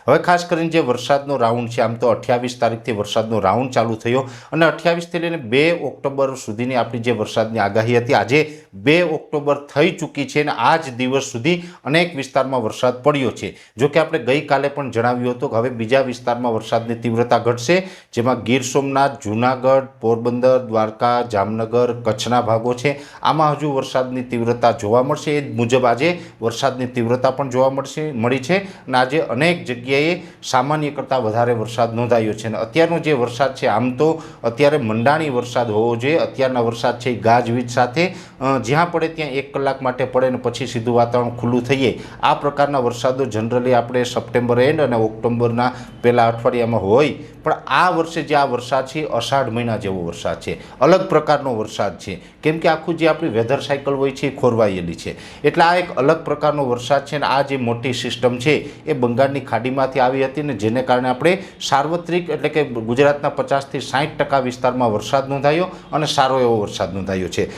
હવે ખાસ કરીને જે વરસાદનો રાઉન્ડ છે, આમ તો 28 તારીખથી વરસાદનો રાઉન્ડ ચાલુ થયો અને 28થી લઈને 2 ઓક્ટોબર સુધીની આપણી જે વરસાદની આગાહી હતી, આજે 2 ઓક્ટોબર થઈ ચૂકી છે અને આ જ દિવસ સુધી અનેક વિસ્તારમાં વરસાદ પડ્યો છે. જો કે આપણે ગઈકાલે પણ જણાવ્યું હતું કે હવે બીજા વિસ્તારમાં વરસાદની તીવ્રતા ઘટશે, જેમાં ગીર સોમનાથ, જૂનાગઢ, પોરબંદર, દ્વારકા, જામનગર, કચ્છના ભાગો છે, આમાં હજુ વરસાદની તીવ્રતા જોવા મળશે. એ મુજબ આજે વરસાદની તીવ્રતા પણ જોવા મળી છે અને આજે અનેક જગ્યાએ સામાન્ય કરતાં વધારે વરસાદ નોંધાયો છે. અને અત્યારનો જે વરસાદ છે, આમ તો અત્યારે મંડાણી વરસાદ હોવો જોઈએ. અત્યારના વરસાદ છે એ ગાજવીજ સાથે જ્યાં પડે ત્યાં 1 કલાક માટે પડે ને પછી સીધું વાતાવરણ ખુલ્લું થઈ જાય, આ પ્રકારના વરસાદો જનરલી આપણે સપ્ટેમ્બર એન્ડ અને ઓક્ટોબરના પહેલા અઠવાડિયામાં હોય. પણ આ વર્ષે જે આ વરસાદ છે, અષાઢ મહિના જેવો વરસાદ છે, અલગ પ્રકારનો વરસાદ છે, કેમ કે આખું જે આપણી વેધર સાયકલ હોય છે એ ખોરવાયેલી છે. એટલે આ એક અલગ પ્રકારનો વરસાદ છે. અને આ જે મોટી સિસ્ટમ છે એ બંગાળની ખાડીમાંથી આવી હતી ને જેને કારણે આપણે સાર્વત્રિક એટલે કે ગુજરાતના 50 થી 60% વિસ્તારમાં વરસાદ નોંધાયો અને સારો એવો વરસાદ નોંધાયો છે.